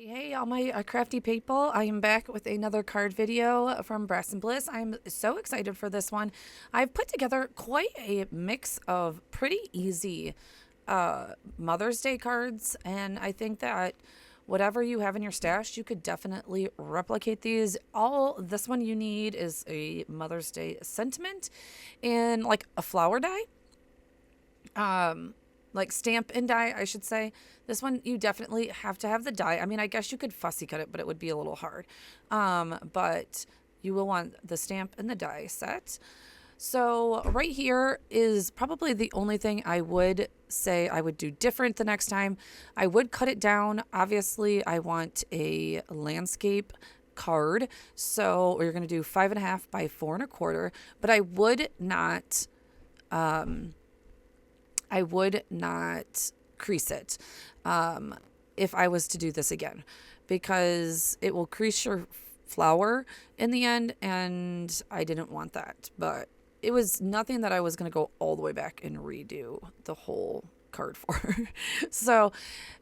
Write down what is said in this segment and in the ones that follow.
Hey, all my crafty people. I am back with another card video from Brass and Bliss. I'm so excited for this one. I've put together quite a mix of pretty easy Mother's Day cards, and I think that whatever you have in your stash, you could definitely replicate these. All this one you need is a Mother's Day sentiment and like a flower die. Like stamp and die, I should say. This one, you definitely have to have the die. I mean, I guess you could fussy cut it, but it would be a little hard. But you will want the stamp and the die set. So right here is probably the only thing I would say I would do different the next time. I would cut it down. Obviously, I want a landscape card. So we're going to do 5.5 by 4.25, but I would not crease it if I was to do this again, because it will crease your flower in the end, and I didn't want that. But it was nothing that I was going to go all the way back and redo the whole card for. So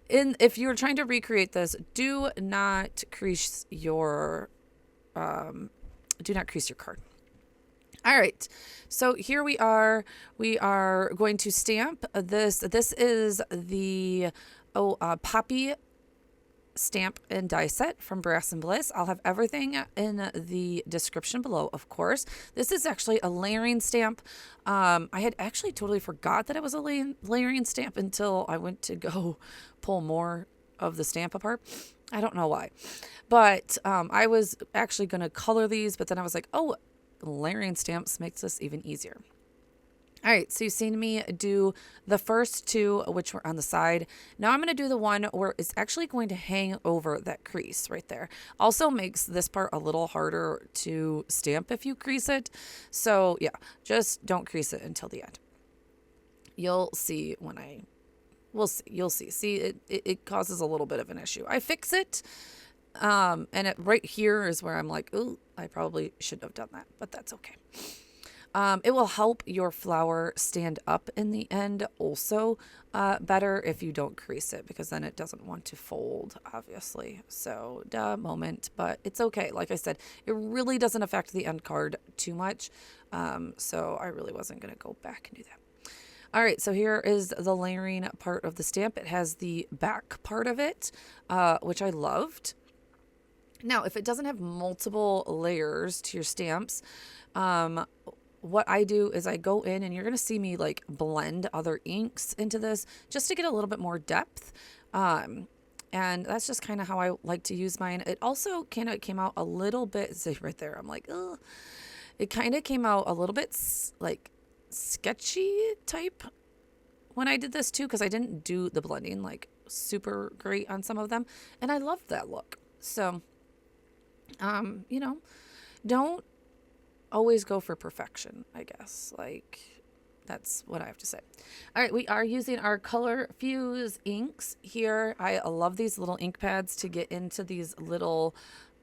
if you're trying to recreate this, do not crease your card. All right, so here we are. We are going to stamp this. This is the Poppy stamp and die set from Brass and Bliss. I'll have everything in the description below, of course. This is actually a layering stamp. I had actually totally forgot that it was a layering stamp until I went to go pull more of the stamp apart. I don't know why, but I was actually going to color these, but then I was like, oh, layering stamps makes this even easier. All right, so you've seen me do the first two, which were on the side. Now I'm going to do the one where it's actually going to hang over that crease right there. Also makes this part a little harder to stamp if you crease it. So yeah, just don't crease it until the end. You'll see you'll see. See, it causes a little bit of an issue. I fix it. And it right here is where I'm like, ooh, I probably shouldn't have done that, but that's okay. It will help your flower stand up in the end also better if you don't crease it, because then it doesn't want to fold, obviously. So, moment, but it's okay. Like I said, it really doesn't affect the end card too much. So I really wasn't going to go back and do that. All right, so here is the layering part of the stamp. It has the back part of it, which I loved. Now, if it doesn't have multiple layers to your stamps, what I do is I go in, and you're going to see me like blend other inks into this just to get a little bit more depth. And that's just kind of how I like to use mine. It also kind of came out a little bit, see right there, I'm like, ugh. It kind of came out a little bit like sketchy type when I did this too, because I didn't do the blending like super great on some of them. And I loved that look. So you know, don't always go for perfection, I guess. Like, that's what I have to say. All right, we are using our Color Fuse inks here. I love these little ink pads to get into these little,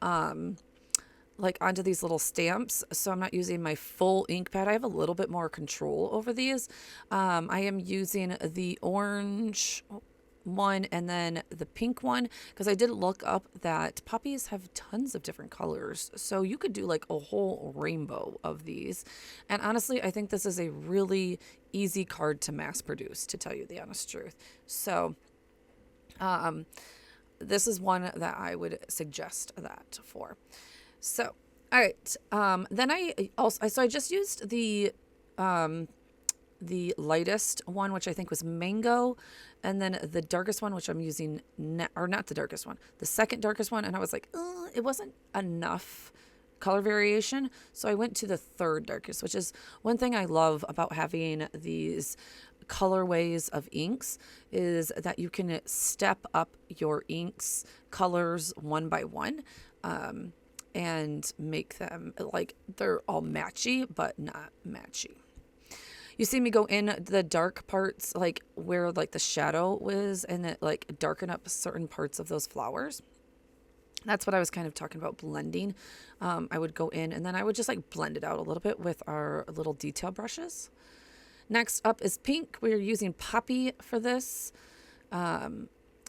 like onto these little stamps. So I'm not using my full ink pad. I have a little bit more control over these. I am using the orange one and then the pink one, because I did look up that poppies have tons of different colors, so you could do like a whole rainbow of these. And honestly, I think this is a really easy card to mass produce, to tell you the honest truth. So this is one that I would suggest that for. So all right, then I just used the lightest one, which I think was mango, and then the darkest one, which I'm using, or not the darkest one, the second darkest one. And I was like, it wasn't enough color variation. So I went to the third darkest, which is one thing I love about having these colorways of inks, is that you can step up your inks colors one by one, and make them like they're all matchy, but not matchy. You see me go in the dark parts, like where like the shadow was, and it like darken up certain parts of those flowers. That's what I was kind of talking about blending. I would go in and then I would just like blend it out a little bit with our little detail brushes. Next up is pink. We're using Poppy for this.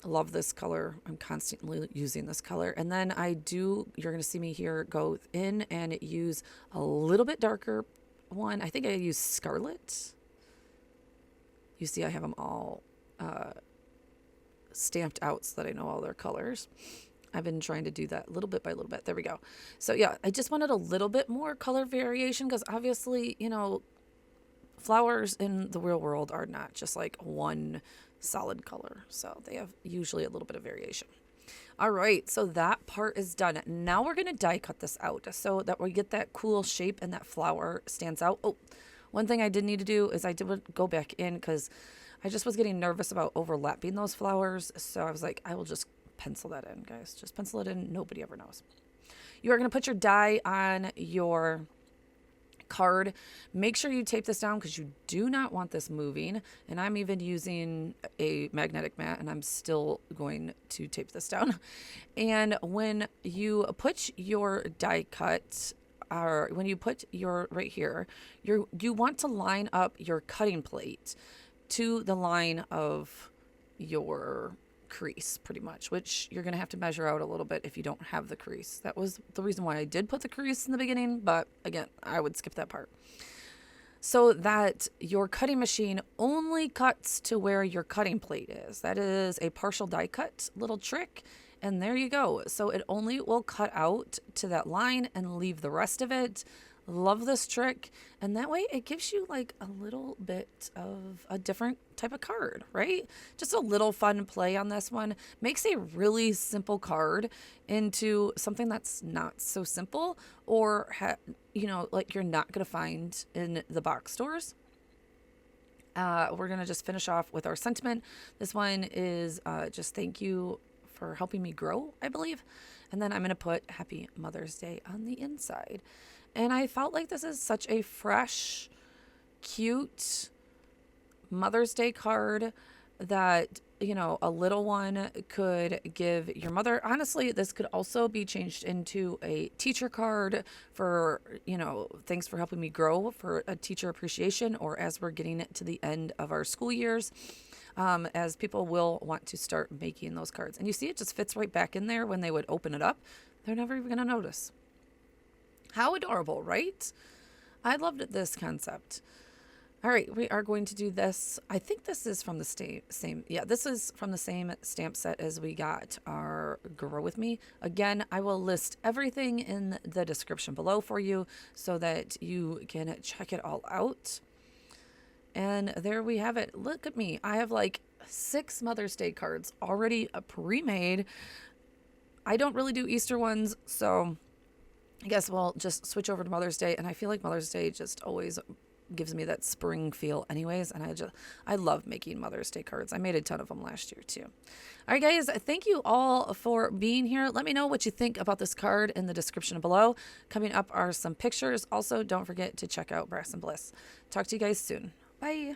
Love this color. I'm constantly using this color. And then you're going to see me here go in and use a little bit darker one. I think I use Scarlet. You see I have them all stamped out so that I know all their colors. I've been trying to do that little bit by little bit. There we go. So yeah, I just wanted a little bit more color variation because obviously, flowers in the real world are not just like one solid color. So they have usually a little bit of variation. All right, so that part is done. Now we're going to die cut this out so that we get that cool shape and that flower stands out. Oh, one thing I did need to do is I did go back in because I just was getting nervous about overlapping those flowers. So I was like, I will just pencil that in, guys. Just pencil it in. Nobody ever knows. You are going to put your die on your card. Make sure you tape this down because you do not want this moving. And I'm even using a magnetic mat and I'm still going to tape this down. And when you put your die cut, or when you put your right here, you want to line up your cutting plate to the line of your crease pretty much, which you're going to have to measure out a little bit if you don't have the crease. That was the reason why I did put the crease in the beginning, but again, I would skip that part. So that your cutting machine only cuts to where your cutting plate is. That is a partial die cut little trick. And there you go. So it only will cut out to that line and leave the rest of it. Love this trick. And that way it gives you like a little bit of a different type of card, right? Just a little fun play on this one. Makes a really simple card into something that's not so simple or, like you're not going to find in the box stores. We're going to just finish off with our sentiment. This one is just thank you for helping me grow, I believe. And then I'm going to put Happy Mother's Day on the inside. And I felt like this is such a fresh, cute Mother's Day card that, a little one could give your mother. Honestly, this could also be changed into a teacher card for, thanks for helping me grow, for a teacher appreciation, or as we're getting to the end of our school years, as people will want to start making those cards. And you see it just fits right back in there when they would open it up. They're never even going to notice. How adorable, right? I loved this concept. All right, we are going to do this. I think this is from the same. Yeah, this is from the same stamp set as we got our Grow With Me. Again, I will list everything in the description below for you so that you can check it all out. And there we have it. Look at me. I have like 6 Mother's Day cards already pre-made. I don't really do Easter ones, so I guess we'll just switch over to Mother's Day. And I feel like Mother's Day just always gives me that spring feel anyways. And I love making Mother's Day cards. I made a ton of them last year too. All right, guys, thank you all for being here. Let me know what you think about this card in the description below. Coming up are some pictures. Also, don't forget to check out Brass and Bliss. Talk to you guys soon. Bye.